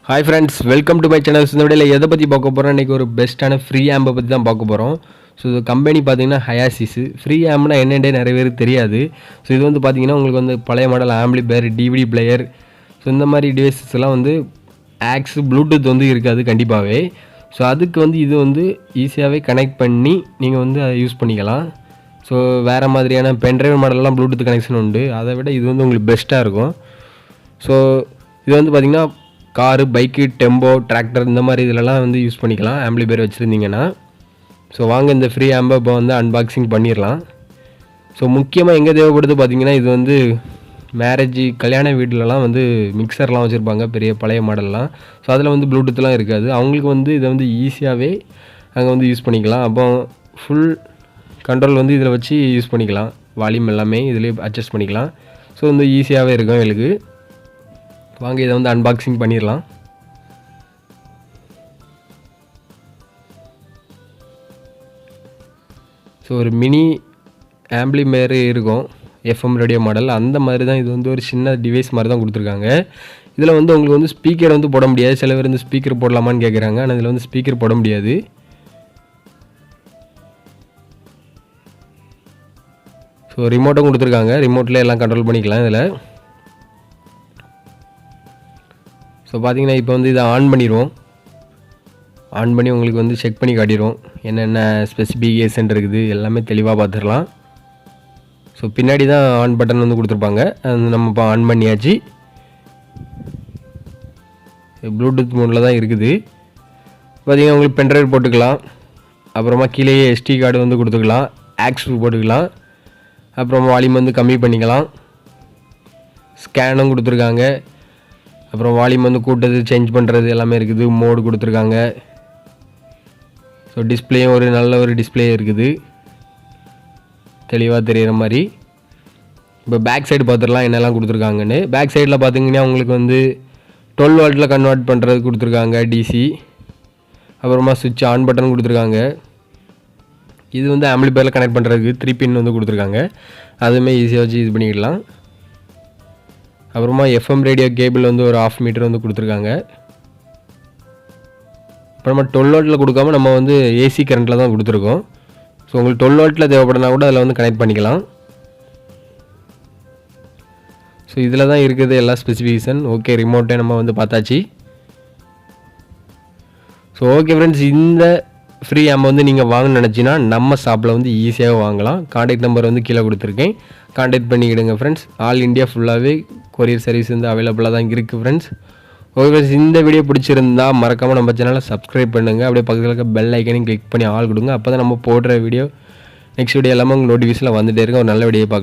Hi friends, welcome to my channel. இந்த வீடியோல எதை பத்தி பார்க்க போறோம்? இன்னைக்கு ஒரு பெஸ்ட்டான ஃப்ரீ ஆம்பை பத்தி தான் பார்க்க போறோம். ஸோ இது கம்பெனி பார்த்தீங்கன்னா ஹயாசிஸ். ஃப்ரீ ஆம்ப்னா என்னன்னே நிறைய பேருக்கு தெரியாது. ஸோ இது வந்து பார்த்தீங்கன்னா உங்களுக்கு வந்து பழைய model amplifier, DVD player, so இந்த மாதிரி டிவைசஸ் எல்லாம் வந்து ஆக்ஸ் ப்ளூடூத் வந்து இருக்காது கண்டிப்பாகவே. ஸோ அதுக்கு வந்து இது வந்து ஈஸியாகவே கனெக்ட் பண்ணி நீங்கள் வந்து அதை யூஸ் பண்ணிக்கலாம். ஸோ வேறு மாதிரியான பென்ட்ரைவ் மாடல்லாம் ப்ளூடூத் கனெக்ஷன் உண்டு. அதை விட இது வந்து உங்களுக்கு பெஸ்ட்டாக இருக்கும். ஸோ இது வந்து பார்த்திங்கன்னா காரு, பைக்கு, டெம்போ, டிராக்டர் இந்த மாதிரி இதிலலாம் வந்து யூஸ் பண்ணிக்கலாம் ஆம்பிளிஃபையர் வச்சுருந்தீங்கன்னா. ஸோ வாங்க இந்த ஃப்ரீ ஆம்பை இப்போ வந்து அன்பாக்சிங் பண்ணிடலாம். ஸோ முக்கியமாக எங்கே தேவைப்படுது பார்த்திங்கன்னா, இது வந்து மேரேஜ் கல்யாண வீட்டிலலாம் வந்து மிக்சர்லாம் வச்சுருப்பாங்க பெரிய பழைய மாடல்லாம். ஸோ அதில் வந்து ப்ளூடூத்லாம் இருக்காது. அவங்களுக்கு வந்து இதை வந்து ஈஸியாகவே அங்கே வந்து யூஸ் பண்ணிக்கலாம். அப்போ ஃபுல் கண்ட்ரோல் வந்து இதில் வச்சு யூஸ் பண்ணிக்கலாம். வால்யூம் எல்லாமே இதிலே அட்ஜஸ்ட் பண்ணிக்கலாம். ஸோ வந்து ஈஸியாகவே இருக்கும் எங்களுக்கு. வாங்க இதை வந்து அன்பாக்சிங் பண்ணிடலாம். ஸோ ஒரு மினி ஆம்பிளிஃபையர் இருக்கும், எஃப்எம் ரேடியோ மாடல். அந்த மாதிரி தான் இது வந்து ஒரு சின்ன டிவைஸ் மாதிரி தான் கொடுத்துருக்காங்க. இதில் வந்து உங்களுக்கு வந்து ஸ்பீக்கர் வந்து போட முடியாது. சில பேர் வந்து ஸ்பீக்கர் போடலாமான்னு கேட்குறாங்க. ஆனால் இதில் வந்து ஸ்பீக்கர் போட முடியாது. ஸோ ரிமோட்டும் கொடுத்துருக்காங்க. ரிமோட்டில் எல்லாம் கண்ட்ரோல் பண்ணிக்கலாம் இதில். ஸோ பார்த்தீங்கன்னா இப்போ வந்து இதை ஆன் பண்ணிடுவோம். ஆன் பண்ணி உங்களுக்கு வந்து செக் பண்ணி காட்டிடுவோம் என்னென்ன ஸ்பெசிஃபிகேஷன் இருக்குது எல்லாமே தெளிவாக பார்த்துடலாம். ஸோ பின்னாடி தான் ஆன் பட்டன் வந்து கொடுத்துருப்பாங்க. அது நம்ம இப்போ ஆன் பண்ணியாச்சு. ப்ளூடூத் மோடில் தான் இருக்குது. பார்த்தீங்கன்னா உங்களுக்கு பென்ட்ரைவ் போட்டுக்கலாம். அப்புறமா கீழே எஸ்டி கார்டு வந்து கொடுத்துக்கலாம். ஆக்ஸ் போட்டுக்கலாம். அப்புறமா வால்யூம் வந்து கம்மி பண்ணிக்கலாம். ஸ்கேனும் கொடுத்துருக்காங்க. அப்புறம் வால்யூம் வந்து கூட்டது சேஞ்ச் பண்ணுறது எல்லாமே இருக்குது. மோடு கொடுத்துருக்காங்க. ஸோ டிஸ்பிளேயும் ஒரு நல்ல ஒரு டிஸ்பிளே இருக்குது, தெளிவாக தெரிகிற மாதிரி. இப்போ பேக் சைடு பார்த்துடலாம் என்னெல்லாம் கொடுத்துருக்காங்கன்னு. பேக் சைடில் பார்த்தீங்கன்னா உங்களுக்கு வந்து 12 வாட்டில் கன்வெர்ட் பண்ணுறது கொடுத்துருக்காங்க, டிசி. அப்புறமா சுவிட்ச் ஆன் பட்டன் கொடுத்துருக்காங்க. இது வந்து ஆம்பிளிஃபையரில் கனெக்ட் பண்ணுறதுக்கு 3 பின் வந்து கொடுத்துருக்காங்க. அதுவுமே ஈஸியாக வச்சு இது பண்ணிக்கலாம். அப்புறமா எஃப்எம் ரேடியோ கேபிள் வந்து ஒரு 1/2 மீட்டர் வந்து கொடுத்துருக்காங்க. அப்புறமா 12 வாட்டில் கொடுக்காம நம்ம வந்து ஏசி கரண்ட்டில் தான் கொடுத்துருக்கோம். ஸோ உங்களுக்கு 12 வாட்டில் தேவைப்படுனா கூட அதில் வந்து கனெக்ட் பண்ணிக்கலாம். ஸோ இதில் தான் இருக்குது எல்லா ஸ்பெசிஃபிகேஷன். ஓகே, ரிமோட்டை நம்ம வந்து பார்த்தாச்சு. ஸோ ஓகே ஃப்ரெண்ட்ஸ், இந்த ஃப்ரீ ஆம்பை வந்து நீங்கள் வாங்கணும்னு நினச்சின்னா நம்ம ஷாப்பில் வந்து ஈஸியாக வாங்கலாம். கான்டாக்ட் நம்பர் வந்து கீழே கொடுத்துருக்கேன், கான்டாக்ட் பண்ணிக்கிடுங்க ஃப்ரெண்ட்ஸ். ஆல் இண்டியா ஃபுல்லாகவே கொரியர் சர்வீஸ் வந்து அவைலபிளாக தான் இருக்குது ஃப்ரெண்ட்ஸ். ஓகே ஃப்ரெண்ட்ஸ், இந்த வீடியோ பிடிச்சிருந்தா மறக்காமல் நம்ம சேனலை சப்ஸ்கிரைப் பண்ணுங்கள். அப்படியே பக்கத்தில் இருக்க பெல் ஐக்கனையும் கிளிக் பண்ணி ஆள் கொடுங்க. அப்போ தான் நம்ம போடுற வீடியோ நெக்ஸ்ட் வீடியோ எல்லாமே உங்கள் நோட்டிஃபிகேஷனில் வந்துகிட்டே இருக்கும். ஒரு நல்ல வீடியோ பார்க்கலாம்.